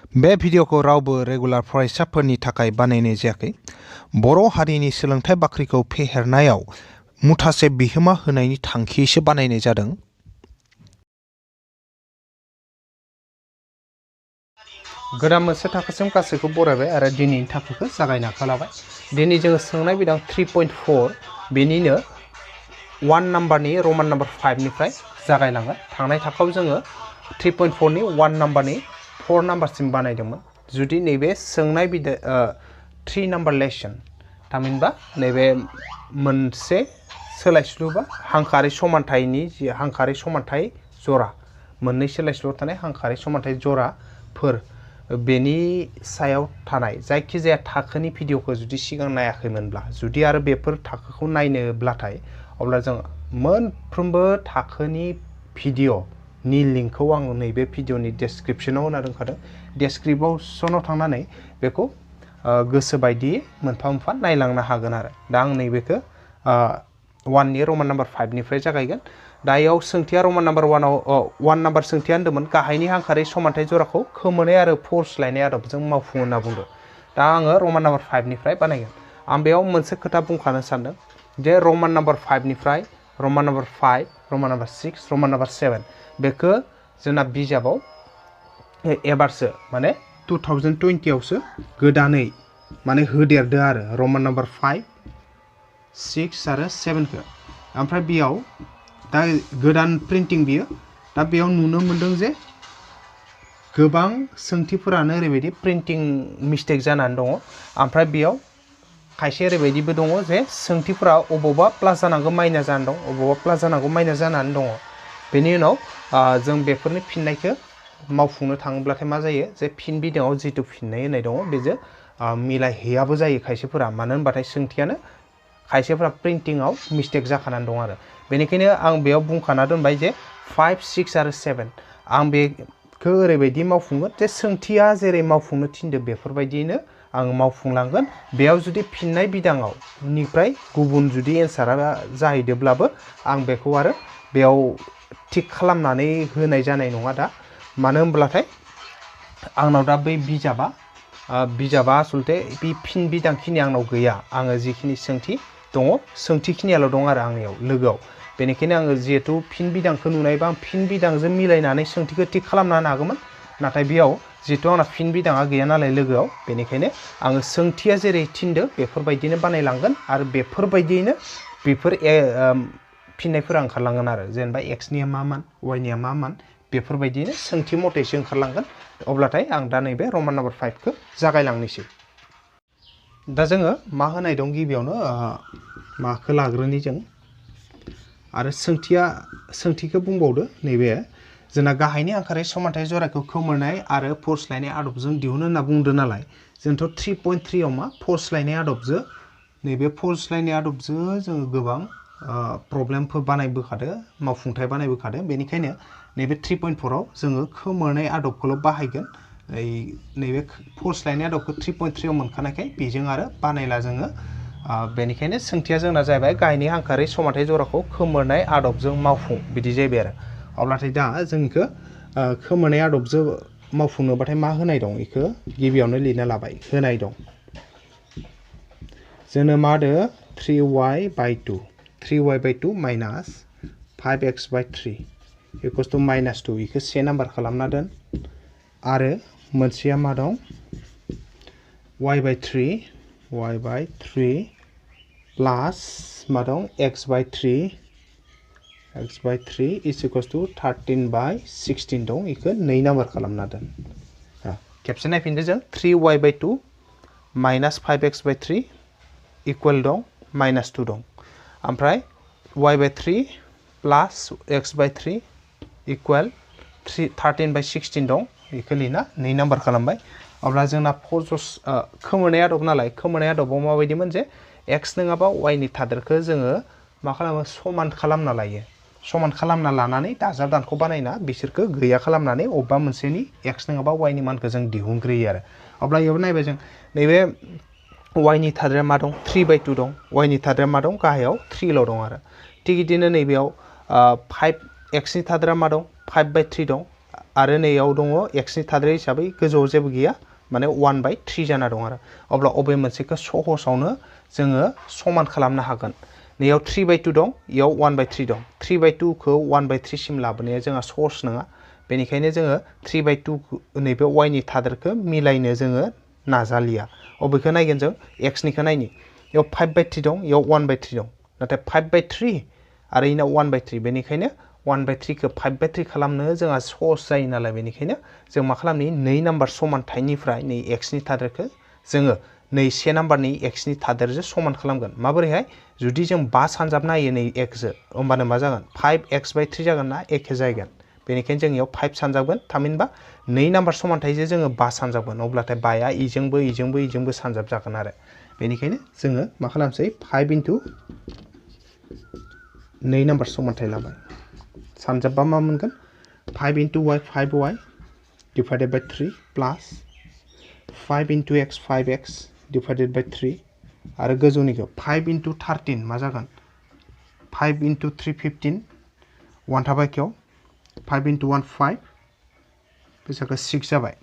बे भिडिअखौ रावबो रेगुलार फरायसाफोरनि थाखाय बानायनाय जायाखै। बर' हारिनि सोलोंथाइ बाख्रिखौ फेहेरनायाव मुथासे बिहोमा होनायनि थांखियैसो बानायनाय जादों। गोदान मोनसे थाखोसिम गासैखौ बरायबाय आरो दिनैनि थाखोखौ जागायनो आखायाव लाबाय। दिनै जोङो सोंनाय बिदां 3.4 बेनिनो 1 नाम्बारनि रमान नाम्बार 5 निफ्राय जागायलांगोन। थांनाय थाखोआव जोङो 3.4 नि 1 नाम्बारनि 4 नाम्बारसिम बानायदोंमोन। जुदि नैबे सोंनाय बिदां 3 नाम्बार लेसन थामहिनबा नैबे मोनसे सोलायस्लु बा हांखोआरि समानथायनि जि हांखोआरि समानथाय जरा मोननै सोलायस्लुआव थानाय हांखोआरि समानथाय जराफोर बेनि सायाव थानाय जायखिजाया थाखोनि भिडिअखौ जुदि सिगां नायाखैमोनब्ला जुदि आरो बेफोर थाखोखौ नायनोब्लाथाय अब्ला जों मोनफ्रोमबो थाखोनि भिडिअनि लिंकखौ आं नैबे भिडिअनि डेस्क्रिप्शनाव होना दोनखादों। डेस्क्रिप्शनाव थांनानै बेखौ गोसो बायदि मोनफा मोनफा नायलांनो हागोन आरो दा आं नैबेखौ 1 नि रमान नाम्बार 5 निफ्राय जागायगोन। दा इयाव सोंथिया रमान नाम्बार 1 नाम्बार सोंथिया होनदोंमोन गाहायनि हांखोआरि समानथाय जराखौ खोमोनाय आरो फरस्लायनाय आदबजों मावफुं होनना बुंदों। दा आङो रमान नाम्बार 5 निफ्राय बानायगोन। आं बेयाव मोनसे खोथा बुंखानो सानदों जे रमान नाम्बार 5 निफ्राय रमान नाम्बार 5, रमान नाम्बार 6, रमान नाम्बार 7 बेखौ जोंना बिजाबाव एबारसो माने 2020 आवसो गोदानै माने होदेरदो आरो रमान नाम्बार 5, 6 आरो 7 खौ। ओमफ्राय बेयाव दा गोदान प्रिन्टिं बियो दा बेयाव नुनो मोनदों जे गोबां सोंथिफोरानो ओरैबायदि प्रिन्टिं मिस्टेक जानानै दङ। ओमफ्राय बेयाव खायसे ओरैबायदिबो दङ जे सोंथिफोरा अबावबा प्लास जानांगौ माइनास जानानै दं, अबावबा प्लास जानांगौ माइनास जानानै दङ। बेनि उनाव जों बेफोरनि फिननायखौ मावफुंनो थाङोब्लाथाय मा जायो जे फिन बिदाङाव जिथु फिननाय होनाय दङ बेजों मिलायहैयाबो जायो खायसेफोरा, मानो होनबाथाय सोंथियानो खायसेफोरा प्रिन्टिंआव मिस्टेक जाखानानै दं आरो बेनिखायनो आं बेयाव बुंखाना दोनबाय जे 5, 6 आरो 7 आं बेखौ ओरैबायदि मावफुंगोन जे सोंथिया जेरै मावफुंनो थिनदो बेफोरबायदियैनो आं मावफुंलांगोन। बेयाव जुदि फिननाय बिदाङाव निफ्राय गुबुन जुदि एन्सारा जाहैदोंब्लाबो आं बेखौ आरो बेयाव थिक खालामनानै होनाय जानाय नङा दा, मानो होनब्लाथाय आंनाव दा बै बिजाबा आसलथे बे फिन बिदांखिनि आंनाव गैया। आङो जिखिनि सोंथि दङ सोंथिखिनियाल' दं आरो आंनियाव लोगोआव। बेनिखायनो आङो जिहेथु फिन बिदांखौ नुनायबा आं फिन बिदांजों मिलायनानै सोंथिखौ थिक खालामना होनो हागौमोन, नाथाय बेयाव जिहेतु आंना फिन बिदाङा गैया नालाय लोगोआव, बेनिखायनो आङो सोंथिया जेरै थिनदो बेफोरबायदिनो बानायलांगोन आरो बेफोरबायदियैनो बेफोर फिननायफोरा ओंखारलांगोन आरो जेनेबा एक्सनिया मा मान, वाइनिया मा मान बेफोरबायदिनो सोंथि मथेसो ओंखारलांगोन। अब्लाथाय आं दा नैबे रमान नाम्बार 5 खौ जागायलांनोसै। दा जोङो मा होनाय दं गिबियावनो माखौ लाग्रोनि जों आरो सोंथिखौ बुंबावदो नैबे जोंना गाहायनि हांखोआरि समानथाय जराखौ खोमोरनाय आरो फरस्लायनाय आदबजों दिहुनो होनना बुंदों नालाय जोंथ' 3.3 आव मा फरस्लायनाय आदबजों नैबे फरस्लायनाय आदबजों जोङो गोबां प्रब्लेमफोर बानायबोखादों, मावफुंथाय बानायबोखादों। बेनिखायनो नैबे 3.4 आव जोङो खोमोरनाय आदबखौल' बाहायगोन। नैबे फरस्लायनाय आदबखौ 3.3 आव मोनखानायखाय बेजों आरो बानायला जोङो। बेनिखायनो सोंथिया जोंना जाहैबाय गाहायनि हांखोआरि समानथाय जराखौ खोमोरनाय आदबजों मावफुं बिदि जाहैबाय आरो। अब्लाथाय दा जोंखौ खोमोरनाय आदबजों मावफुंनोबाथाय मा होनाय दं बेखौ गिबियावनो लिरना लाबाय। होनाय दं जोंनो मा होदो 3y/2 3y/2 minus 5x/3 equals two -2 बेखौ से नाम्बार खालामना दोन आरो मोनसेया मा दं y/3 प्लास मा दं x/3 इज इक्वल्स टु 13/16 दं बेखौ 2 नाम्बार खालामना दोन। खेबसे नायफिनदो जों 3y/2 माइनास 5x/3 इकुवेल दं -2 दं, ओमफ्राय y/3 प्लास x/3 इकुवेल 13/16 दं बेखौ लिरना 2 नाम्बार खालामबाय। अब्ला जोंना खोमोरनाय आदब नालाय खोमोरनाय आदबाव माबायदिमोन जे x नङाबा y नि थादेरखौ जोङो मा खालामो समान खालामना लायो। समान खालामना लानानै दाजाब दानख' बानायना बिसोरखौ गैया खालामनानै अबेबा मोनसेनि x नङाबा y नि मानखौ जों दिहुनग्रोयो आरो। अब्ला बेयाव नायबाय जों नैबे y नि थादेरा मा दं 3/2 दं, y नि थादेरा मा दं गाहायाव 3ल' दं आरो। थिग बिदिनो नैबेयाव 5x नि थादेरा मा दं 5/3 दं आरो नैयाव दङ x नि थादेर हिसाबै गोजौआव जेबो गैया माने 1/3 जाना दं आरो अब्ला अबे मोनसेखौ सहसावनो जोङो समान खालामनो हागोन नैयाव 3/2 दं इयाव 1/3 दं 3/2 खौ 1/3 सिम लाबोनाया जोंहा सहस नङा बेनिखायनो जोङो 3/2 नैबे y नि थादेरखौ मिलायनो जोङो नाजालिया अबेखौ नायगोन जों x निखौ नायनि इयाव 5/3 दं इयाव 1/3 दं नाथाय 5/3 आरो इनाव 1/3 बेनिखायनो 1/3 खौ 5/3 खालामनो जोंहा सहस जायो नालाय बेनिखायनो जों मा खालामनि 2 नाम्बार समानथायनिफ्राय नै x नि थादेरखौ जोङो नै 1 नाम्बारनि x नि थादेरजों समान खालामगोन माबोरैहाय जुदि जों 5 सानजाब नायो नै x जो होमबानो मा जागोन 5x/3 जागोन ना एखे जागोन बेनिखायनो जों इयाव 5 सानजाबगोन थामहिनबा 2 नाम्बार समानथायजों जोङो 5 सानजाबगोन अब्लाथाय 5 आ इजोंबो सानजाब जागोन आरो बेनिखायनो जोङो मा खालामसै 5 * 2 नाम्बार समानथाय लाबाय सानजाबबा मा मोनगोन 5 * y 5y divided by 3 plus 5 * x 5x divided by 3 आरो गोजौनिखौ 5 * 13 मा जागोन 5 * 3 15 1 थाबाय केयाव 5 * 1 5 बेसाखौ 6 जाबाय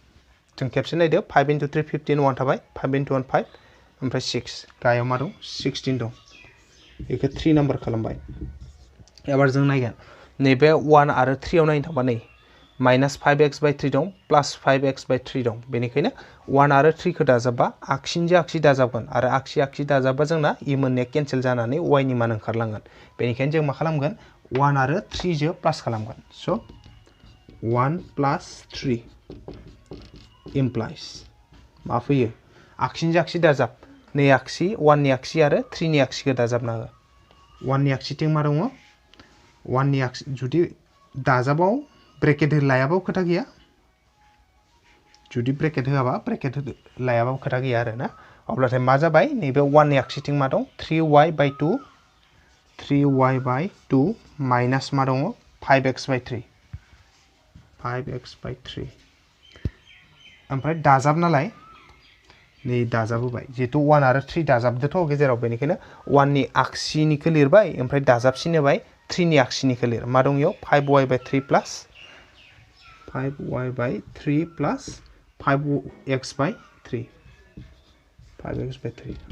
जों खेबसे नायदो 5 * 3 15 1 थाबाय 5 * 1 5 ओमफ्राय 6 गायाव मा दं 16 दं बेखौ 3 नाम्बार खालामबाय एबार जों नायगोन नैबे 1 आरो 3 आव नायनो थांबा नै -5x/3 दं +5x/3 दं बेनिखायनो 1 आरो 3 खौ दाजाबबा आगसिजों आगसि दाजाबगोन आरो आगसि दाजाबबा जोंना इ मोननैया केन्सेल जानानै y नि मान ओंखारलांगोन बेनिखायनो जों मा खालामगोन 1 आरो 3 जो प्लास खालामगोन स 1 + 3 implies मा फैयो आगसिजों आगसि दाजाब नै आगसि 1 नि आगसि आरो 3 नि आगसिखौ दाजाबना हो 1 नि आगसिथिं मा दङ 1 नि आगसि जुदि दाजाबाव ब्रेकेट लायाबाबो खोथा गैया जुदि ब्रेकेट होआबा ब्रेकेट लायाबाबो खोथा गैया आरो ना अब्लाथाय मा जाबाय नैबे 1 नि आगसिथिं मा दं 3y/2 माइनास मा दङ 5x/3 ओमफ्राय दाजाब नालाय नै दाजाबोबाय जिहेतु 1 आरो 3 दाजाबदोथ' गेजेराव बेनिखायनो 1 नि आगसिनिखौ लिरबाय ओमफ्राय दाजाबसिन होबाय 3 नि आगसिनिखौ लिर मा दं इयाव 5y/3 plus 5x/3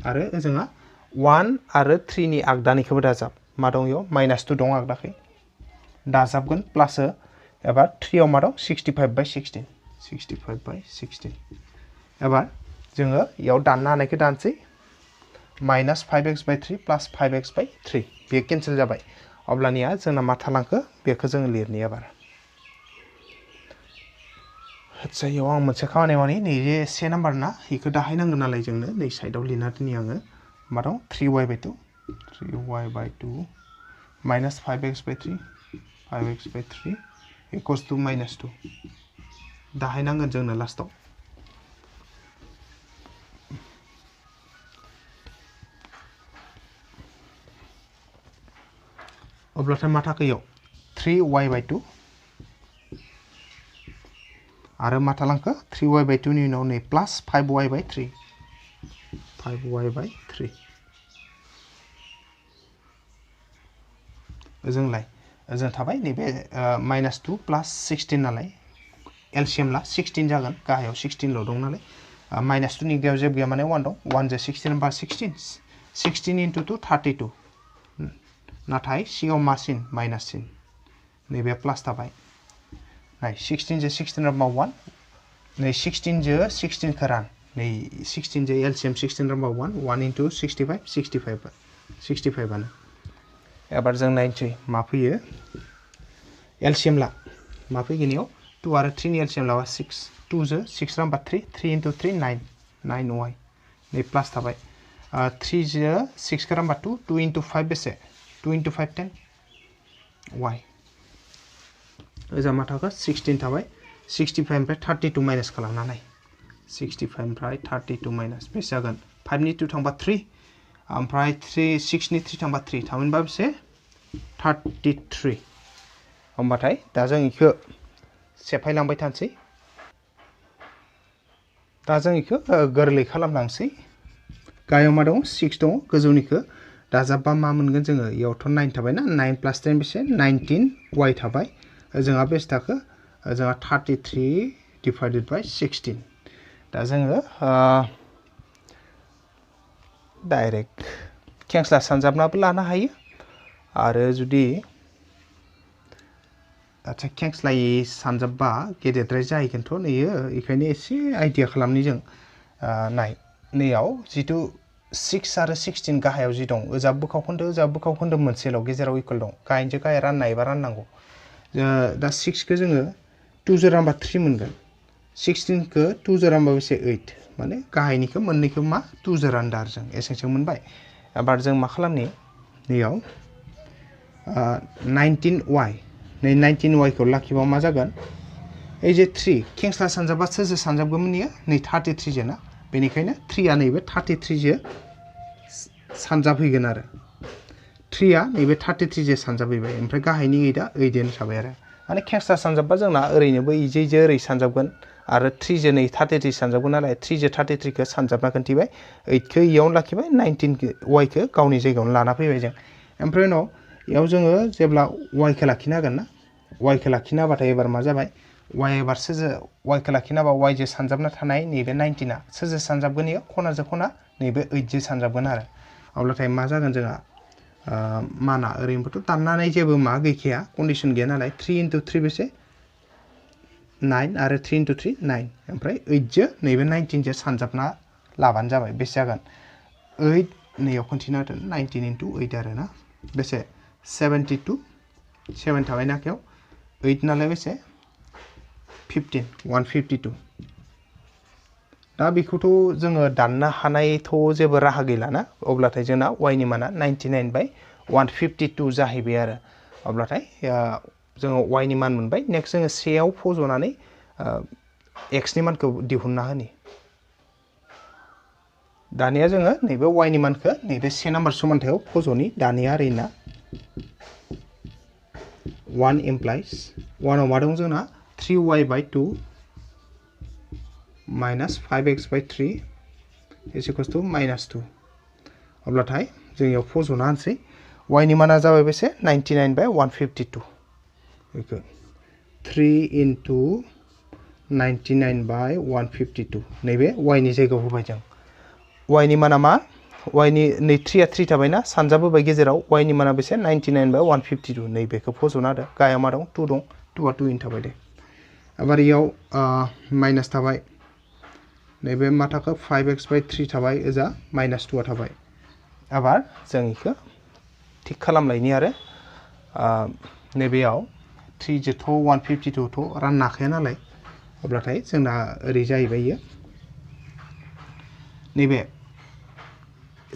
आरो जोंहा 1 आरो 3 नि आगदानिखौबो दाजाब मा दं इयाव -2 दं आगदाखै दाजाबगोन प्लास एबा 3 आव मा दं 65/16 एबार जोङो इयाव दाननो हानायखौ दानसै -5x/3 plus 5x/3 बे केन्सेल जाबाय अब्लानिया जोंना मा थालांखो बेखौ जोङो लिरनि एबार आच्छा इयाव आं मोनसे खामानि मावनि नैबे 1 नाम्बार ना बेखौ दाहायनांगोन नालाय जोंनो नै साइडआव लिरना दोननि आङो मा दं 3y/2 -5x/3 equals to -2 दाहायनांगोन जोंनो लास्टआव अब्लाथाय मा थाखो इयाव 3y/2 आरो मा थालांखो 3y/2 नि उनाव नै प्लास 5y/3 ओजोंलाय ओजों थाबाय नैबे -2 प्लास 16 नालाय एलसिएम ला 16 जागोन गाहायाव 16 ल' दं नालाय -2 नि गायाव जेबो गैया माने 1 दं 1 जो 16 होनबा 16 * 2 32 नाथाय सिगाङाव मासिन माइनाससिन नैबे प्लास थाबाय नाय 16 जो 16 रानबा 1 नै 16 जो 16 खौ रान नै 16 जो एलसिएम 16 रानबा 1 * 65 आनो एबार जों नायनोसै मा फैयो एलसिएम ला मा फैगोन इयाव 2 आरो 3 नि एलसिएम लाबा 6 2 जो 6 रानबा 3 3 * 3 9y नै प्लास थाबाय 3 जो 6 खौ रानबा 2 2 * 5 बेसे 2 * 5 10 y ओजा मा थाखो 16 थाबाय 65 निफ्राय 32 माइनास खालामना नाय 65 निफ्राय 32 माइनास बेसे जागोन 5 नि 2 थांबा 3 ओमफ्राय 6 नि 3 थांबा 3 थामहिनबा बेसे 33 होमबाथाय दा जों इखौ सेफायलांबाय थानोसै दा जों इखौ गोरलै खालामलांसै गायाव मा दं 6 दं गोजौनिखौ दाजाबबा मा मोनगोन जोङो इयावथ' 9 थाबाय ना 9 + 10 बेसे 19 y थाबाय जोंहा बेसे थाखो जोंहा 33 divided by 16 दा जोङो डाइरेक्ट खेंस्ला सानजाबनाबो लानो हायो आरो जुदि आच्छा खेंस्लायै सानजाबबा गेदेरद्राय जाहैगोनथ' नैयो बेखायनो एसे आइडिया खालामनि जों नाय नैयाव जिथु 6 आरो 16 गाहायाव जि दं ओजा बोखावखोन्दो मोनसेल' गेजेराव इकुवेल दं गाहायजों गाहाय राननाय एबा राननांगौ दा 6 खौ जोङो 2 जों रानबा 3 मोनगोन 16 खौ 2 जों रानबा बेसे 8 माने गाहायनिखौ मोननैखौ मा 2 जों रानदो आरो जों एसेसो मोनबाय एबार जों मा खालामनि नैयाव 19y नै 19y खौ लाखिबा मा जागोन এই যে 3 खेंस्ला सानजाबा सोरजो सानजाबगौमोन नियो नै 33 जो ना बेनिखायनो 3 आ नैबे 33 जो सानजाबहैगोन आरो 3 आ नैबे 33 जो सानजाबहैबाय ओमफ्राय गाहायनि 8 आ 8 आनो थाबाय आरो माने खेंस्ला सानजाबबा जोंना ओरैनोबो इजो ओरै सानजाबगोन आरो 3 जो नै 33 सानजाबगोन नालाय 3 जो 33 खौ सानजाबना खोन्थिबाय 8 खौ इयावनो लाखिबाय 19 y खौ गावनि जायगायावनो लाना फैबाय जों ओमफ्राय उनाव इयाव जोङो जेब्ला y खौ लाखिनो हागोन ना y खौ लाखिनो हाबाथाय एबार मा जाबाय y एबार सोरजो y खौ लाखिनो हाबा y जो सानजाबना थानाय नैबे 19 आ सोरजो सानजाबगोन इयो खनाजों खना नैबे 8 जो सानजाबगोन आरो अब्लाथाय मा जागोन जोंहा माना ओरैनोबोथ' दाननानै जेबो मा गैखाया कन्डिशन गैया नालाय 3 into 3 बेसे 9 आरो 3 into 3 9 ओमफ्राय 8 जो नैबे 19 जो सानजाबना लाबानो जाबाय बेसे जागोन 8 नैयाव कन्टिनिउ होदों 19 into 8 आरो ना बेसे 72 7 थाबाय ना आखायाव 8 नालाय बेसे 15 152 दा बेखौथ' जोङो दाननो हानायथ' जेबो राहा गैला ना अब्लाथाय जोंना y नि माना 99/152 जाहैबाय आरो अब्लाथाय जोङो y नि मान मोनबाय नेक्स्ट जोङो सेयाव फज'नानै x नि मानखौ दिहुनना होनि दानिया जोङो नैबे y नि मानखौ नैबे से नाम्बार समानथायाव फज'नि दानिया ओरैना 1 implies 1 आव मा दं जोंना 3y/2 minus 5x/3 is equals to -2 अब्लाथाय जों याव फज'ना होनसै y नि माना जाबाय बेसे 99/152 बेखौ 3 into 99/152 नैबे y नि जायगायाव होबाय जों y नि माना मा y नि नै 3 आ 3 थाबायना सानजाबोबाय गेजेराव y नि माना बेसे 99/152 नैबेखौ फज'ना होदो गाहायाव मा दं 2 दं 2 आ 2 इन थाबाय दे एबार इयाव माइनास थाबाय नैबे मा थाखो 5x/3 थाबाय ओजा -2 आ थाबाय एबार जों इखौ थिक खालामलायनि आरो नैबेयाव 3 जोथ' 152 थ' राननो हाखाया नालाय अब्लाथाय जोंना ओरै जाहैबाय इयो नैबे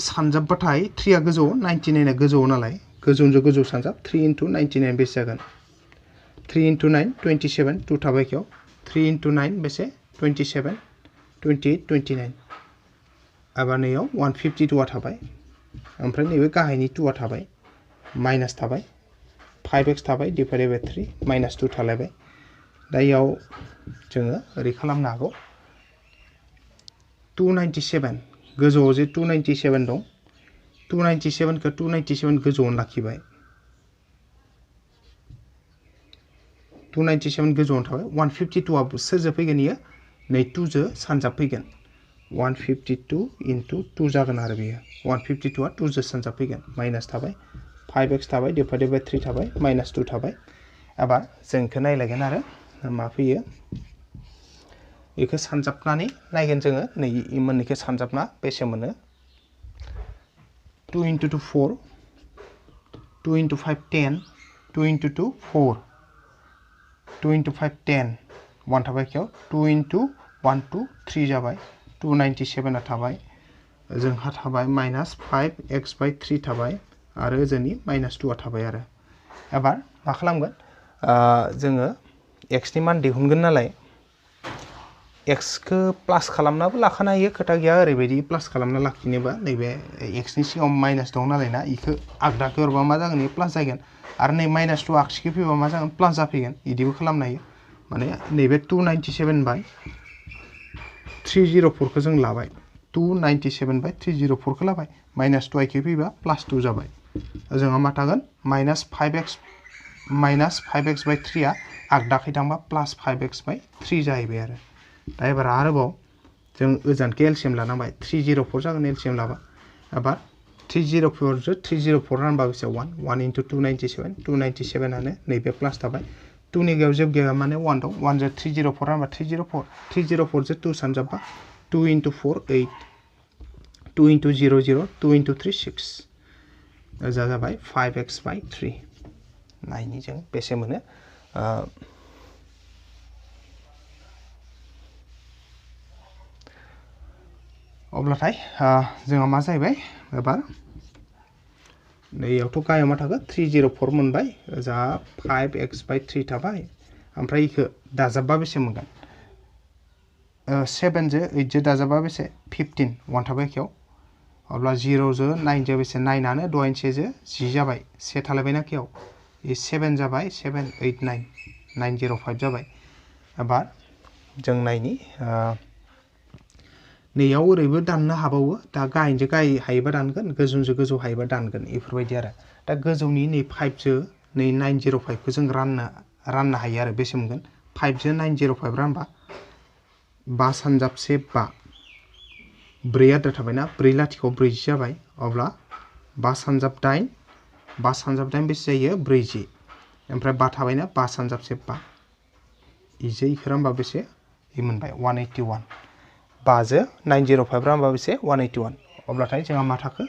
सानजाबबाथाय 3 आ गोजौ 99 आ गोजौ नालाय गोजौजों गोजौ सानजाब 3 into 99 बेसे जागोन 3 into 9 27 2 थाबाय इयाव 3 into 9 बेसे 27 28 29 एबार नैयाव 152 आ थाबाय ओमफ्राय नैबे गाहायनि 2 आ थाबाय माइनास थाबाय 5x थाबाय डिवाइडेड बाय 3 -2 थालायबाय दा इयाव जोङो ओरै खालामनो हागौ 297 गोजौआव जे 297 दं 297 खौ 297 गोजौआव लाखिबाय 297 गोजौआव थाबाय 152 आ सोरजो फैगोन इयो नै 2 जो सानजाब फैगोन 152 into 2 जागोन आरो बेयो 152 आ 2 जो सानजाब फैगोन माइनास थाबाय 5x थाबाय डिवाइडेड बाय 3 थाबाय -2 थाबाय एबार जों इखौ नायलायगोन आरो मा फैयो इखौ सानजाबनानै नायगोन जोङो नै मोननैखौ सानजाबना बेसे मोनो 2 into 2 4 2 into 5 10 2 into 2 4 2 into 5 10 1 थाबाय इयाव 2 into 1 2 3 जाबाय 297 आ थाबाय जोंहा थाबाय -5x/3 थाबाय आरो ओजोंनि -2 आ थाबाय आरो एबार मा खालामगोन जोङो x नि मान दिहुनगोन नालाय x खौ प्लास खालामनाबो लाखानो हायो खोथा गैया ओरैबायदि प्लास खालामना लाखिनोबा नैबे x नि सिगाङाव माइनास दं नालाय ना इखौ आगदाखौ हरबा मा जागोन इयो प्लास जागोन आरो नै -2 आगसिखौ फैबा मा जागोन प्लास जाफैगोन इदिबो खालामनो हायो माने नैबे 297/304 खौ जों लाबाय 297/304 खौ लाबाय -2 आइखौ फैबा +2 जाबाय जोंहा मा थागोन -5x/3 आ आगदाखै थांबा प्लास 5x/3 जाहैबाय आरो दा एबार आरोबाव जों ओजानखौ एलसिएम लानांबाय 304 जागोन एलसिएम लाबा एबार 304 जो 304 रानबा बेसे 1 1 * 297 297 आनो नैबे प्लास थाबाय 2 नि गेजेराव जेबो गैया माने 1 दं 1 जो 304 रानबा 304 304 जो 2 सानजाबा 2 * 4 8 2 * 0 0 2 * 3 6 जा जाबाय 5x/3 नायनि जों बेसे मोनो अब्लाथाय जोंहा मा जाहैबाय एबार नैयावथ' गायाव मा थागोन 304 मोनबाय जा 5x/3 थाबाय ओमफ्राय इखो दाजाबबा बेसे मोनगोन 7 जो 8 जो दाजाबबा बेसे 15 1 थाबाय एखेयाव अब्ला 0 जो 9 जो बेसे 9 आनो दहायन 1 जो 10 जाबाय 1 थालायबायना एखेयाव 7 जाबाय 7 8 9 905 जाबाय एबार जों नायनि नैयाव ओरैबो दाननो हाबावो दा गाहायजों गाहाय हायोबा दानगोन गोजौजों गोजौ हायोबा दानगोन बेफोरबायदि आरो दा गोजौनि नै 5 जो नै 905 खौ जों राननो हायो आरो बेसे मोनगोन 5 जो 905 रानबा 5 सानजाबसे 5 4 आद्रा थाबायना 4 लाथिख' 40 जाबाय अब्ला 5 सानजाब 8 5 सानजाब 8 बेसे जायो 40 ओमफ्राय 5 थाबायना 5 सानजाबसे 5 इजो इखो रानबा बेसे इ मोनबाय 181 5 जो 905 रानबा बेसे 181 अब्लाथाय जोंहा मा थाखो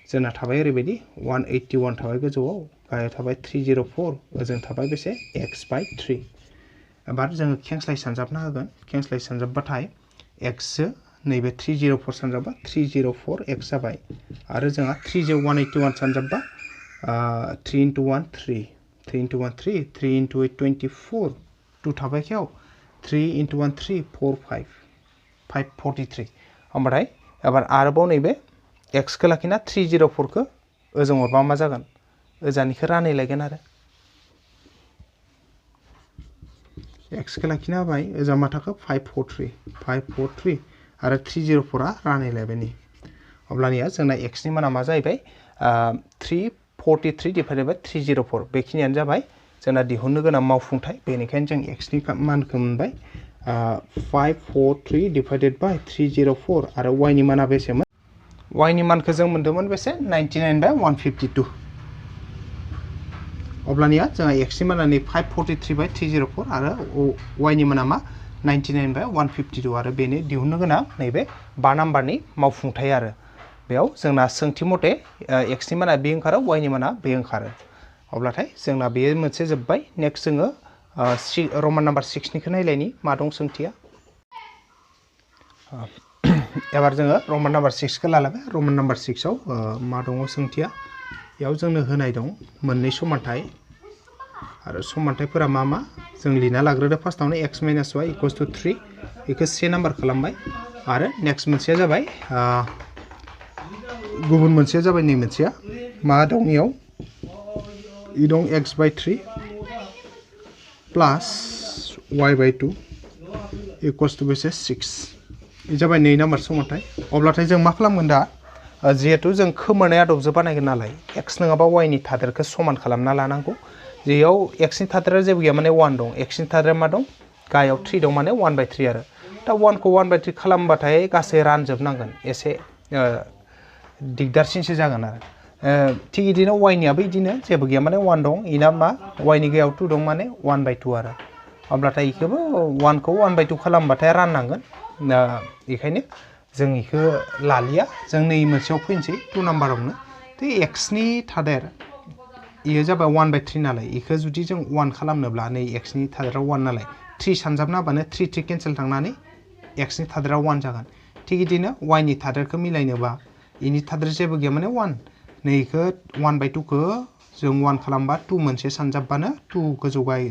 जोंना थाबाय ओरैबायदि 181 थाबाय गोजौआव गाहायाव थाबाय 304 ओजों थाबाय बेसे x/3 एबार जोङो खेंस्लाय सानजाबना होगोन खेंस्लाय सानजाबबाथाय x जो नैबे 304 सानजाबा 304 x जाबाय आरो जोंहा 3 जो 181 सानजाबबा 3 * 1 3 3 * 1 3 3 * 8 24 2 थाबाय खेयाव 3 * 1 3 4 5 543 ओमफ्राय एबार आरोबाव नैबे x खौ लाखिना 304 खौ ओजों हरबा मा जागोन ओजानिखौ रानैलायगोन आरो x खौ लाखिना होबाय ओजा मा थाखो 543 आरो 304 आ रानैलायबाय नि अब्लानिया जोंना x नि माना मा जाहैबाय 343 डिवाइडेड बाय 304 बेखिनियानो जाबाय जोंना दिहुननो गोनां मावफुंथाय बेनिखायनो जों x नि मानखौ मोनबाय 543 डिवाइडेड बाय 304 आरो y नि माना बेसेमोन y नि मानखौ जों मोनदोंमोन बेसे 99/152 अब्लानिया जोंहा x नि माना 543/304 आरो y नि माना मा 99/152 आरो बेनो दिहुननो गोनां नैबे 5 नाम्बारनि मावफुंथाय आरो बेयाव जोंना सोंथि मथे x नि माना बे ओंखारो y नि माना बे ओंखारो अब्लाथाय जोंना बे मोनसे जोब्बाय नेक्स्ट जोङो रमान नाम्बार 6 निखौ नायलायनि मा दं सोंथिया एबार जोङो रमान नाम्बार 6 खौ लालायबाय रमान नाम्बार 6 आव मा दङ सोंथिया बेयाव जोंनो होनाय दं मोननै समानथाय आरो समानथायफोरा मा मा जों लिरना लाग्रोदो फार्स्टआवनो x - y = 3 बेखौ से नाम्बार खालामबाय आरो नेक्स्ट मोनसेया जाबाय गुबुन मोनसेया जाबाय नै मोनसेया मा दं इयाव इ दं x/3 plus y/2 equals two बेसे 6 इ जाबाय नै नाम्बार समानथाय अब्लाथाय जों मा खालामगोन दा जिहेतु जों खोमोरनाय आदबजों बानायगोन नालाय x नङाबा y नि थादेरखौ समान खालामना लानांगौ जेयाव x नि थादेरा जेबो गैया माने 1 दं x नि थादेरा मा दं गाहायाव 3 दं माने 1/3 आरो दा 1 खौ 1/3 खालामबाथाय गासै रानजोबनांगोन एसे दिगदारसिनसो जागोन आरो थिग इदिनो y नियाबो इदिनो जेबो गैया माने 1 दं इना मा y नि गायाव 2 दं माने 1/2 आरो अब्लाथाय इखौबो 1 खौ 1/2 खालामबाथाय राननांगोन बेखायनो जों इखौ लालिया जों नै मोनसेयाव फैनोसै 2 नाम्बारावनो थ x नि थादेर इयो जाबाय 1/3 नालाय इखौ जुदि जों 1 खालामनोब्ला नै x नि थादेरा 1 नालाय 3 सानजाबना होबानो 3 केन्सेल थांनानै x नि थादेरा 1 जागोन थिग इदिनो y नि थादेरखौ मिलायनोबा इनि थादेर जेबो गैया माने 1 नै इखौ 1/2 खौ जों 1 खालामबा 2 मोनसे सानजाबबानो 2 गोजौ गाय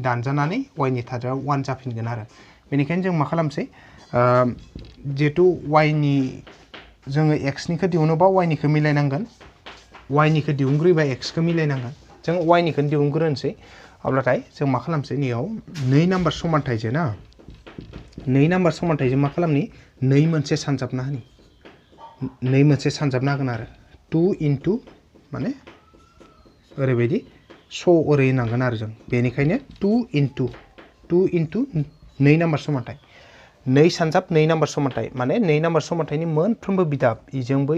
दानजानानै y नि थादेरा 1 जाफिनगोन आरो बेनिखायनो जों मा खालामसै जिहेतु y नि जोङो x निखौ दिहुनोबा y निखौ मिलायनांगोन y निखौ दिहुनग्रोयोबा x खौ मिलायनांगोन जों y निखौ दिहुनग्रोनोसै अब्लाथाय जों मा खालामसै नैयाव 2 नाम्बार समानथायजों ना 2 नाम्बार समानथायजों मा खालामनि 2 मोनसे सानजाबना होनि 2 मोनसे सानजाबना होगोन आरो 2 * माने ओरैबायदि स' ओरै होनांगोन आरो जों बेनिखायनो 2 into 2 नाम्बार समानथाय 2 सानजाब 2 नाम्बार समानथाय माने 2 नाम्बार समानथायनि मोनफ्रोमबो बिदाब इजोंबो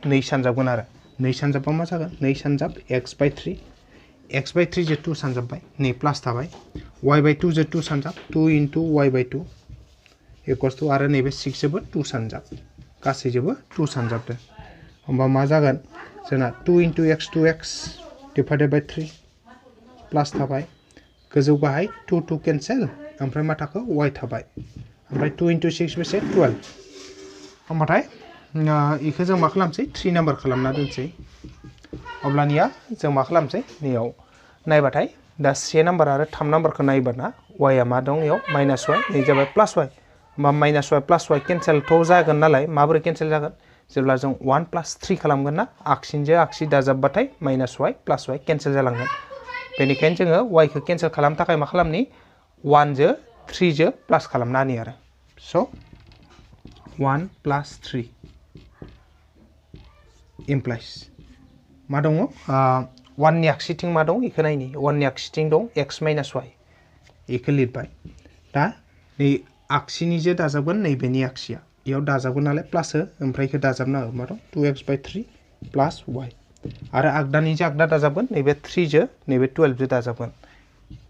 2 सानजाबगोन आरो 2 सानजाबबा मा जागोन 2 सानजाब x by 3 जो 2 सानजाबबाय नै प्लास थाबाय y by 2 जो 2 सानजाब 2 into y by 2 equals to आरो नैबे 6 जोबो 2 सानजाब गासैजोबो 2 सानजाबदो होमबा मा जागोन जोंना 2 into x 2x divided by 3 प्लास थाबाय गोजौ गाहाय 2 2 केन्सेल ओमफ्राय मा थाखो y थाबाय ओमफ्राय 2 into 6 बेसे 12 होमबाथाय इखो जों मा खालामसै 3 नाम्बार खालामना दोनसै अब्लानिया जों मा खालामसै नैयाव नायबाथाय दा 3 नाम्बार आरो 3 नाम्बारखौ नायबाना y आ मा दं इयाव माइनास y नै जाबाय प्लास y होमबा माइनास y प्लास y केन्सेलथ' जागोन नालाय माबोरै केन्सेल जागोन जेब्ला जों 1 + 3 खालामगोन ना आगसिजों आगसि दाजाबबाथाय माइनास y प्लास y केन्सेल जालांगोन बेनिखायनो जोङो y खौ केन्सेल खालामनो थाखाय मा खालामनि 1 जो 3 जो प्लास खालामना होनि आरो स' 1 + 3 implies मा दङ 1 नि आगसिथिं मा दं इखौ नायनि 1 नि आगसिथिं दं x - y इखौ लिरबाय दा नै आगसिनिजों दाजाबगोन नैबेनि आगसिया इयाव दाजाबगोन नालाय प्लास हो ओमफ्राय इखौ दाजाबना हो मा दं 2x by 3 प्लास y आरो आगदानिजों आगदा दाजाबगोन नैबे 3 जो नैबे 12 जो दाजाबगोन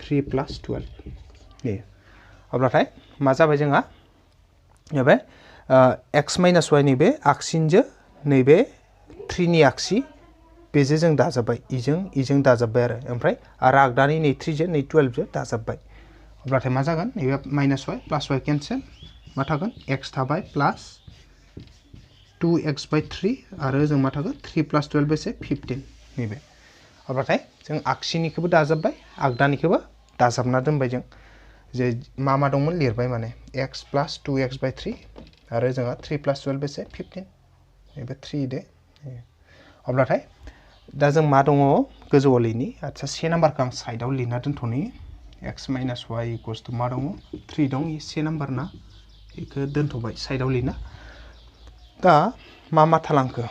3 + 12 नै अब्लाथाय मा जाबाय जोंहा नैबे x - y नैबे आगसिनिजों नैबे 3 नि आगसि बेजों जों दाजाबबाय इजों दाजाबबाय आरो आगदानि नै 3 जो नै 12 जो दाजाबबाय अब्लाथाय मा जागोन नैबे माइनास y प्लास y केन्सेल मा थागोन x थाबाय प्लास 2x by 3 आरो जों मा थागोन 3 + 12 बेसे 15 नैबे अब्लाथाय जों आगसिनिखौबो दाजाबबाय आगदानिखौबो दाजाबना दोनबाय जों जे मा दंमोन लिरबाय माने x + 2x by 3 आरो जोंहा 3 + 12 बेसे 15 नैबे 3 दे अब्लाथाय दा जों मा दङ गोजौआव लिरनि आच्छा 1 नाम्बारखौ आं साइडआव लिरना दोनथ'नि x - y इक्वल्स टु मा दङ 3 दं 1 नाम्बार ना इखौ दोनथ'बाय साइडआव लिरना दा मा थालांखो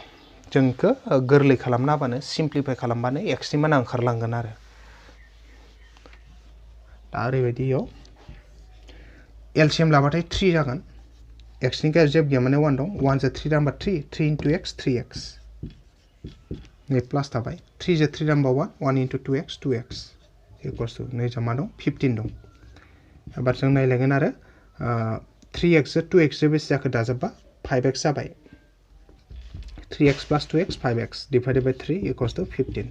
जों इखौ गोरलै खालामना होबानो सिम्प्लिफाइ खालामबानो x नि माना ओंखारलांगोन आरो दा ओरैबायदि इयाव एलसिएम लाबाथाय 3 जागोन x नि जेबो गैया माने 1 दं 1 जो 3 नाम्बार 3 into x 3x नै प्लास थाबाय 3 जो 3 number 1 into 2x 2x equals two नै जा मा दं 15 दं एबार जों नायलायगोन आरो 3x जो 2x जो बेसे जाखो दाजाबबा 5x जाबाय 3x + 2x 5x divided by 3 equals to 15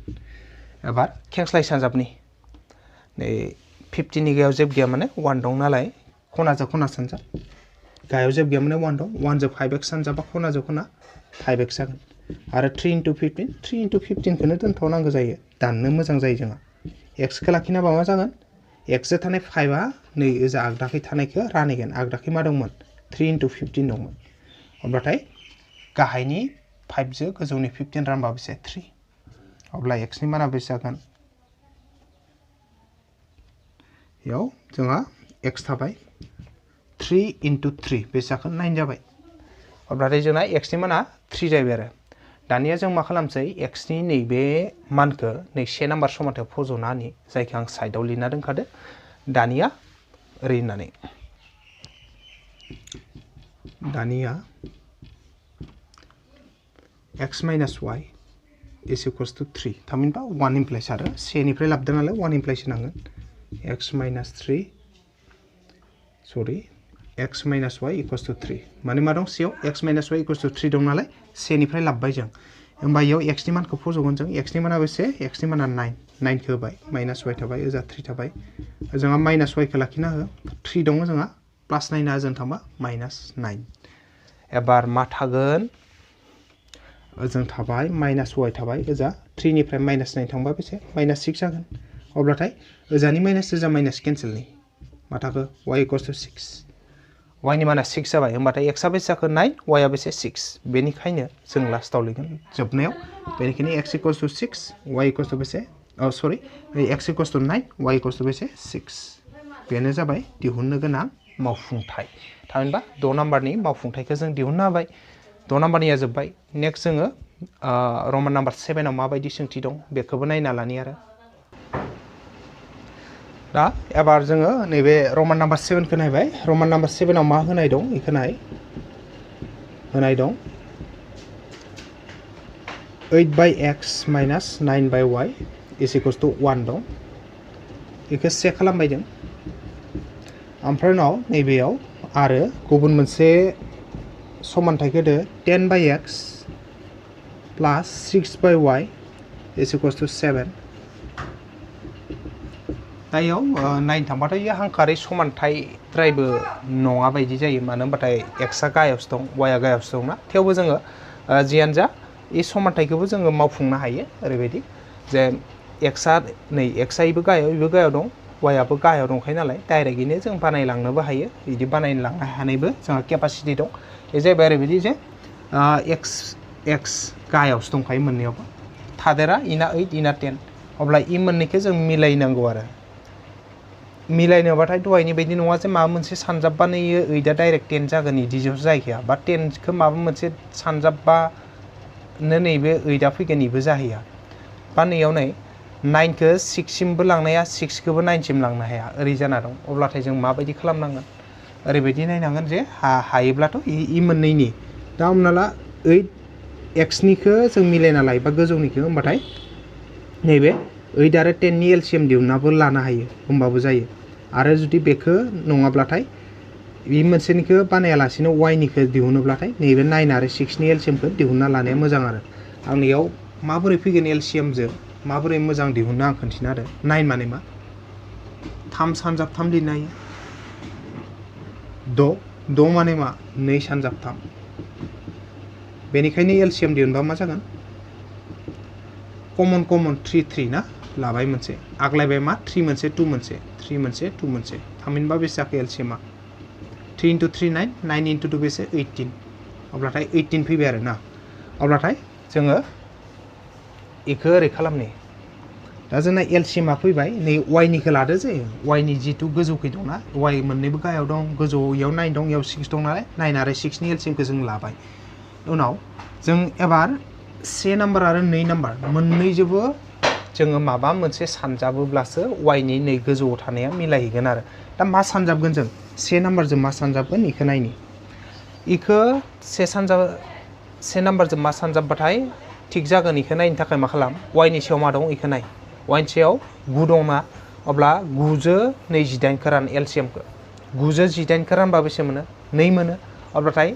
एबार खेंस्लाय सानजाबनि नै 15 नि गायाव जेबो गैया माने 1 दं नालाय खनाजों खना सानजाब गायाव जेबो गैया माने 1 दं 1 जो 5x सानजाबा खनाजों खना 5x जागोन आरो 3 into 15 खौनो दोनथ'नांगौ जायो दाननो मोजां जायो जोंहा x खौ लाखिनाबा मा जागोन x जो थानाय 5 आ नै ओजा आगदाखै थानायखौ रानहैगोन आगदाखै मा दंमोन 3 into 15 दंमोन अब्लाथाय गाहायनि 5 जो गोजौनि 15 रानबा बेसे 3 अब्ला x नि माना बेसे जागोन याव जोंहा x थाबाय 3 into 3 बेसे जागोन 9 जाबाय अब्लाथाय जोंना x नि माना 3 जाबाय आरो दानिया जों मा खालामसै x नि नैबे मानखौ नै 1 नाम्बार समानथायाव फज'ना होनि जायखौ आं साइडआव लिरना दोनखादो दानिया ओरै होननानै दानिया x - y is equals to 3 थामहिनबा 1 implies आरो 1 निफ्राय लाबोदों नालाय 1 implies होनांगोन x - y equals to 3 माने मा दं सियाव x - y equals to 3 दं नालाय 1 निफ्राय लाबोबाय जों होमबा इयाव x नि मानखौ फज'गोन जों x नि माना बेसे x नि माना 9 खौ होबाय -y थाबाय ओजा 3 थाबाय जोंहा -y खौ लाखिना हो 3 दङ जोंहा +9 आ ओजों थांबा -9 एबार मा थागोन ओजों थाबाय -y थाबाय ओजा 3 निफ्राय -9 थांबा बेसे -6 जागोन अब्लाथाय ओजानि माइनास ओजा माइनास केन्सेल नि मा थाखो y equals to 6 y नि माना 6 जाबाय होमबाथाय x आ बेसे जाखो 9 y आ बेसे 6 बेनिखायनो जों लास्टआव लिरगोन जोबनायाव बेनिखायनो x equals to 6 y equals to बेसे सरि x equals to 9 y equals to बेसे 6 बेनो जाबाय दिहुननो गोनां मावफुंथाय थामहिनबा 6 नाम्बारनि मावफुंथायखौ जों दिहुननो हाबाय 6 नाम्बारनिया जोब्बाय नेक्स्ट जोङो रमान नाम्बार 7 आव माबायदि सोंथि दं बेखौबो नायना लानि आरो दा एबार जोङो नैबे रमान नाम्बार 7 खौ नायबाय रमान नाम्बार 7 आव मा होनाय दं बेखौ नाय होनाय दं 8/x minus 9/y is equals to 1 दं बेखौ चेक खालामबाय जों ओमफ्राय उनाव नैबेयाव आरो गुबुन मोनसे समानथायखौ होदो 10/x plus 6/y is equals to 7 दायाव नायनो थांबाथाय बे हांखारै समानथायद्रायबो नङा बायदि जायो मानो होनबाथाय एक्सआ गाहायावसो दं वाइआ गाहायावसो दंना थेवबो जोङो जियानो जा बे समानथायखौबो जोङो मावफुंनो हायो ओरैबायदि जे एक्सआ नै एक्सआ इबो गाहायाव दं वाइआबो गाहायाव दंखायो नालाय डाइरेक्टयैनो जों बानायलांनोबो हायो बिदि बानायलांनो हानायबो जोंहा केपासिटि दं बे जाहैबाय ओरैबायदि जे एक्स गाहायावसो दंखायो मोननैयावबो थादेरा इना 8 इना 10 अब्ला इ मोननैखौ जों मिलायनांगौ आरो मिलायनोबाथाय दहायनि बायदि नङा जे माबा मोनसे सानजाबबानो इयो 8आ डाइरेक्ट 10 जागोन इदिजों जाहैखाया बा 10खौ माबा मोनसे सानजाबबानो नैबे 8आ फैगोन इबो जाहैया बा नैयाव नै 9खौ 6 सिमबो लांनो हाया 6खौबो 9 सिम लांनो हाया ओरै जाना दं अब्लाथाय जों माबायदि खालामनांगोन ओरैबायदि नायनांगोन जे हायोब्लाथ' इ मोननैनि दा हमना ला 8xनिखौ जों मिलायना लायोबा गोजौनिखौ होमबाथाय नैबे 8 आरो 10 नि एलसिएम दिहुननाबो लानो हायो होमबाबो जायो आरो जुदि बेखौ नङाब्लाथाय बे मोनसेनिखौ बानायालासिनो वाइनिखौ दिहुनोब्लाथाय नैबे 9 आरो 6 नि एलसिएमखौ दिहुनना लानाया मोजां आरो आं नैयाव माबोरै फैगोन एलसिएमजों माबोरै मोजां दिहुननो आं खोन्थिनो आरो 9 माने मा 3 सानजाब 3 लिरनो हायो 6 माने मा 2 सानजाब 3 बेनिखायनो एलसिएम दिहुनबा मा जागोन कमन 3 ना लाबाय मोनसे आग्लायबाय मा 3 मोनसे 2 मोनसे 3 मोनसे 2 मोनसे थामहिनबा बेसे जाखो एलसिएमा 3 × 3 9 9 × 2 बेसे 18 अब्लाथाय 18 फैबाय आरो ना अब्लाथाय जोङो इखौ ओरै खालामनि दा जोंना एलसिएमा फैबाय नै वाइनिखौ लादो जे वाइनि जिथु गोजौखै दंना वाइ मोननैबो गाहायाव दं गोजौआव इयाव 9 दं इयाव 6 दं नालाय 9 आरो 6 नि एलसिएमखौ जों लाबाय उनाव जों एबार 1 नाम्बार आरो 2 नाम्बार मोननैजोंबो जोङो माबा मोनसे सानजाबोब्लासो वाइनि नै गोजौआव थानाया मिलायहैगोन आरो दा मा सानजाबगोन जों 1 नाम्बारजों मा सानजाबगोन इखौ नायनि इखौ 1 नाम्बारजों मा सानजाबबाथाय थिग जागोन इखौ नायनो थाखाय मा खालाम वाइनि सायाव मा दं इखौ नाय वाइनि सायाव 9 दंना अब्ला 9 जों 28 खौ रान एलसिएमखौ 9 जों 18 खौ रानबा बेसे मोनो 2 मोनो अब्लाथाय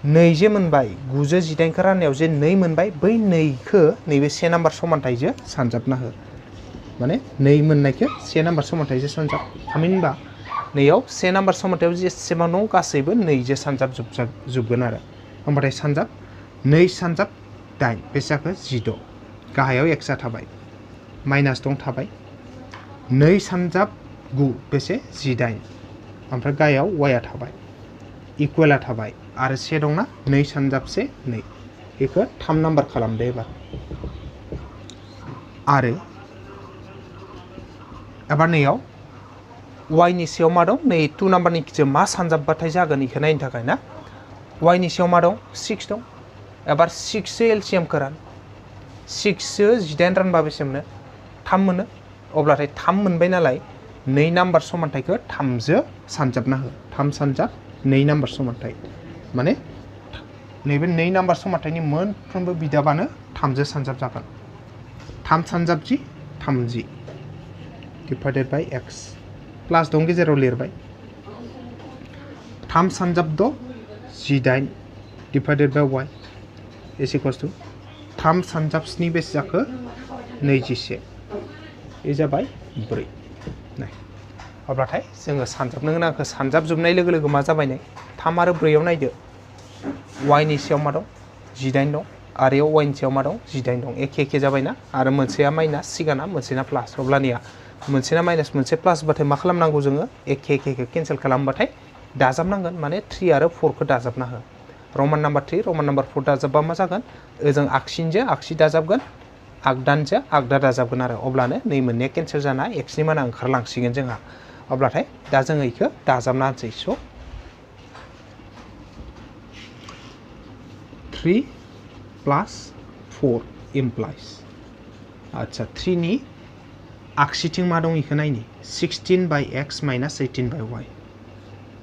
2 जे मोनबाय 9 जों 18 खौ राननायाव जे 2 मोनबाय बै 2खौ नैबे 1 नाम्बार समानथायजों सानजाबना हो माने 2 मोननायखौ 1 नाम्बार समानथायजों सानजाब थामहिनबा नैयाव 1 नाम्बार समानथायाव जेसेबां दं गासैबो 2 जों सानजाबजोबगोन आरो होमबाथाय सानजाब 2 सानजाब 8 बेसे जाखो 16 गाहायाव एक्सआ थाबाय माइनास दं थाबाय 2 सानजाब 9 बेसे 18 ओमफ्राय गाहायाव वाइआ थाबाय इकुवेला थाबाय आरो 1 दंना 2 सानजाब 1 2 बेखौ 3 नाम्बार खालामदो एबार आरो एबार नैयाव वाइनि सायाव मा दं नै 2 नाम्बारनि खिथियाव मा सानजाबबाथाय जागोन बेखौ नायनो थाखाय ना वाइनि सायाव मा दं 6 दं एबार 6 जो एलसिएमखौ रान 6 जो 18 रानबा बेसे मोनो 3 मोनो अब्लाथाय 3 मोनबाय नालाय 2 नाम्बार समानथायखौ 3 जो सानजाबना हो 3 सानजाब 2 नाम्बार समानथाय माने नैबे 2 नाम्बार समानथायनि मोनफ्रोमबो बिदाबानो 3 जो सानजाब जागोन 3 सानजाब 30 डिवाइडेड बाय एक्स प्लास दं गेजेराव लिरबाय 3 सानजाब 18 divided by y is equals to 3 सानजाब 7 बेसे जाखो 21 बे जाबाय 4 नाय अब्लाथाय जोङो सानजाबनो गोनांखौ सानजाबजोबनाय लोगो लोगो मा जाबाय नै 3 आरो 4 आव नायदो वाइनि सायाव मा दं 18 दं आरो इयाव वाइनि सायाव मा दं 18 दं एखे जाबायना आरो मोनसेया माइनास सिगांना मोनसेना प्लास अब्लानिया मोनसेना माइनास मोनसे प्लास बाथाय मा खालामनांगौ जोङो एखेखौ केन्सेल खालामबाथाय दाजाबनांगोन माने 3 आरो 4 खौ दाजाबना हो रमान नाम्बार 3 रमान नाम्बार 4 दाजाबबा मा जागोन ओजों आगसिनिजों आगसि दाजाबगोन आगदानिजों आगदा दाजाबगोन आरो अब्लानो नै मोननैया केन्सेल जाना एक्सनि माना ओंखारलांसिगोन जोंहा अब्लाथाय दा जोङो इखौ दाजाबना होनसै स' 3 + 4 implies आच्छा 3 नि आगसिथिं मा दं इखो नायनि 16 by x minus 18 by y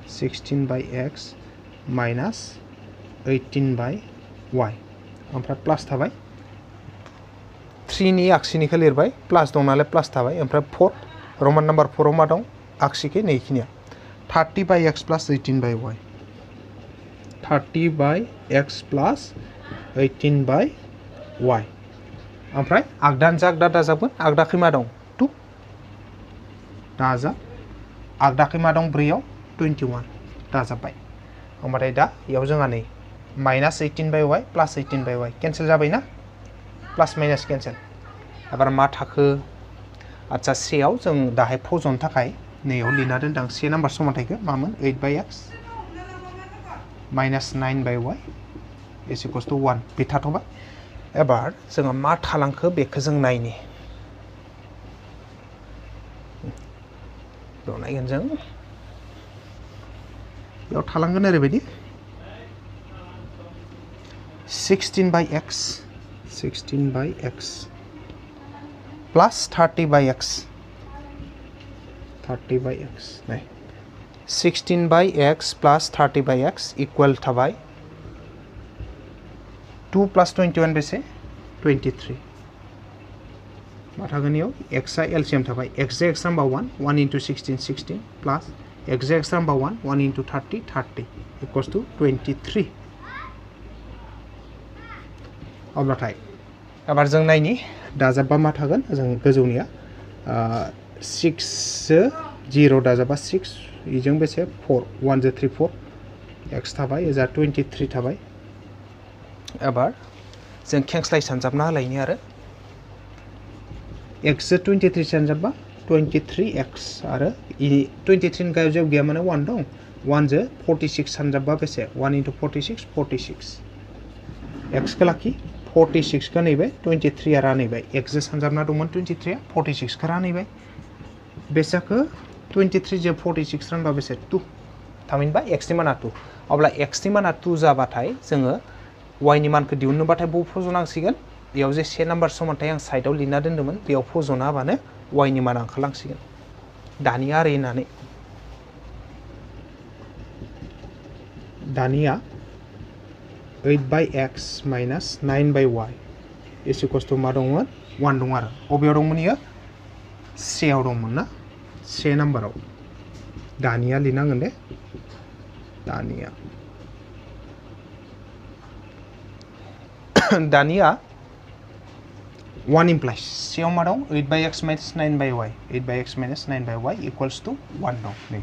16 by x minus 18 by y ओमफ्राय प्लास थाबाय 3 नि आगसिनिखौ लिरबाय प्लास दं नालाय प्लास थाबाय ओमफ्राय 4 रमान नम्बर 4 आव मा दं आगसिखै नैखिनिया 30 by x plus 18 by y 30 by x plus 18 by y ओमफ्राय आगदानिजा आगदा दाजाबगोन आगदाखै मा दं 2 दाजाब आगदाखै मा दं 4 आव 21 दाजाबबाय ओमफ्राय दा इयाव जोंहा नै minus 18 by y plus 18 by y cancel जाबाय ना प्लास माइनास केन्सेल एबार मा थाखो आच्छा सेयाव जों दाहाय फज'नो थाखाय नैयाव लिरना दोनदां से नाम्बार समानथायखौ मामोन 8 by x minus 9 by y is equals to 1 बे थाथ'बाय एबार जोङो मा थालांखो बेखौ जों नायनि बेयाव नायगोन जों बेयाव थालांगोन ओरैबायदि 16 by x 16 by x plus 30 by x 30 by x नाय 16 by x plus 30 by x equal थाबाय 2 plus 21 बेसे 23 मा थागोन इयाव x आ एलसीएम थाबाय x जे x number 1 into 16 16 plus x जे x number 1 into 30 30 equals to 23 अब्लाथाय एबार जों नायनि दाजाबबा मा थागोन जों गोजौनिया 6 0 दाजाबा 6 इजों बेसे 4 1 जो 3 4 x थाबाय एजा 23 थाबाय एबार जों खेंस्लाय सानजाबना होलायनि आरो x जो 23 सानजाबा 23x आरो 23 नि गायाव जेबो गैया माने 1 दं 1 जो 46 सानजाबा बेसे 1 into 46 46 x खौ लाखि 46 को नैबाय 23 आ रानैबाय x जो सानजाबना दंमोन 23 आ 46 को रानैबाय बेसाखौ 23 जो 46 रानबा बेसे 2 थामहिनबा x नि माना 2 अब्ला x नि माना 2 जाबाथाय जोङो y नि मानखौ दिहुननोबाथाय बबे फज'नांसिगोन बेयाव जे से नाम्बार समानथाय आं साइडआव लिरना दोन्दोंमोन बेयाव फज'ना होबानो y नि माना ओंखारलांसिगोन दानिया ओरै होननानै दानिया 8 by x minus 9 by y is equals to मा दंमोन 1 दं आरो अबेयाव दंमोन इयो सेयाव दंमोन ना से नाम्बाराव दानिया लिरनांगोन दे दानिया दानिया 1 implies सेयाव मा दं 8 by x minus 9 by y 8 by x minus 9 by y equals to 1 दं नै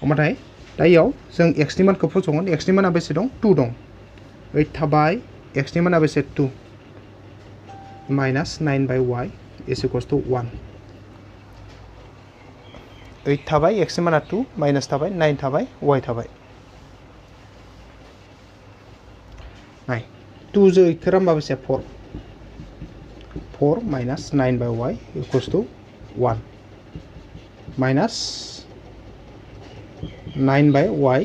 ओमफ्राय दा इयाव जों x नि मानखौ फज'गोन x नि माना बेसे दं 2 दं 8 थाबाय x नि माना बेसे 2 minus 9 by y is equals to 1 8 थाबाय x नि माना 2 minus थाबाय 9 थाबाय y थाबाय नाय 2 जो 8 खौ रानबा बेसे 4 4 minus 9 by y equals to 1 minus 9 by y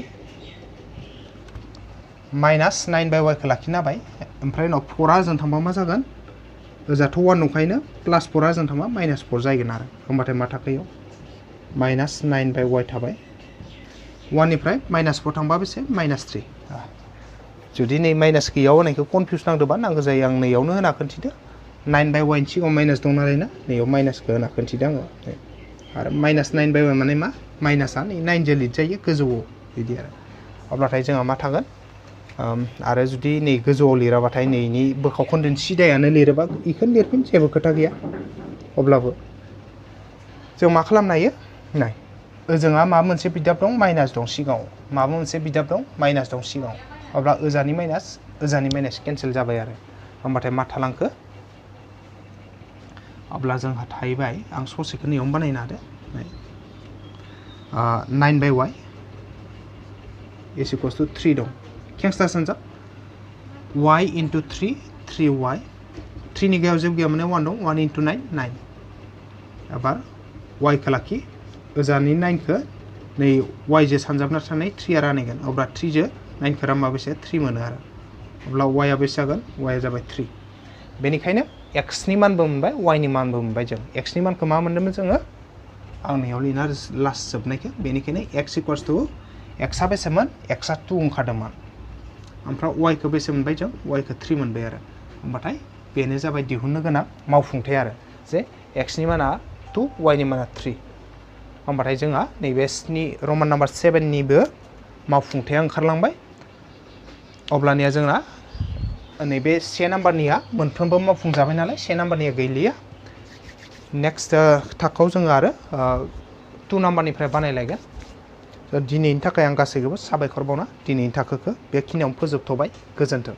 minus 9 by y खौ लाखिना होबाय ओमफ्राय उनाव 4 आ जों थांबा मा जागोन ओजाथ' 1 दंखायोनो प्लास 4 आ जों थांबा माइनास 4 जागोन आरो होमबाथाय मा थाखोयाव माइनास 9 by y थाबाय 1 निफ्राय माइनास 4 थांबा बेसे माइनास 3 जुदि नै माइनास गैयाव होनायखौ कनफ्यूज नांदोंबा नांगौ जायो आं नैयावनो होना खोन्थिदो 9 by y नि सिगाङाव माइनास दं नालाय ना नैयाव माइनासखौ होना खोन्थिदो आङो आरो माइनास 9 by y माने मा माइनासआ नै 9 जो लिड जायो गोजौआव बिदि आरो अब्लाथाय जोंहा मा थागोन आरो जुदि नै गोजौआव लिराबाथाय नैनि बोखाव खोन्दोनि सिदायानो लिरोबा इखौनो लिरफिन जेबो खोथा गैया अब्लाबो जों मा खालामनो हायो नाय ओजोंहा माबा मोनसे बिदाब दं माइनास दं सिगाङाव माबा मोनसे बिदाब दं माइनास दं सिगाङाव अब्ला ओजानि माइनास केन्सेल जाबाय आरो होमबाथाय मा थालांखो अब्ला जोंहा थाहैबाय आं ससेखौ नैयावनो बानायनो हादो 9 by y is equals to 3 दं खेंस्ला सानजाब y into 3 3y 3 नि गायाव जेबो गैया माने 1 दं 1 into 9 9 एबार y खौ लाखि ओजानि 9 खौ नै y जो सानजाबना थानाय 3 आ रानैगोन अब्ला 3 जो 9 खौ रानबा बेसे 3 मोनो आरो अब्ला y आ बेसे जागोन y आ जाबाय 3 बेनिखायनो x नि मानबो मोनबाय y नि मानबो मोनबाय जों x नि मानखौ मा मोनदोंमोन जोङो आं नैयाव लिरना लास्ट जोबनायखौ बेनिखायनो x इक्वल्स टु x आ बेसेमोन x आ 2 ओंखारदोंमोन ओमफ्राय y खौ बेसे मोनबाय जों y खौ 3 मोनबाय आरो होमबाथाय बेनो जाबाय दिहुननो गोनां मावफुंथाय आरो जे x नि माना 2 y नि माना 3 होमबाथाय जोंहा नैबे रमान नाम्बार 7 निबो मावफुंथाया ओंखारलांबाय अब्लानिया जोंना नैबे 1 नाम्बारनिया मोनफ्रोमबो मावफुंजाबाय नालाय 1 नाम्बारनिया गैलिया नेक्स्ट थाखोआव जोङो आरो 2 नाम्बारनिफ्राय बानायलायगोन दिनैनि थाखाय आं गासैखौबो साबायखर बावना दिनैनि थाखोखौ बेखिनियावनो फोजोबथ'बाय गोजोन्थों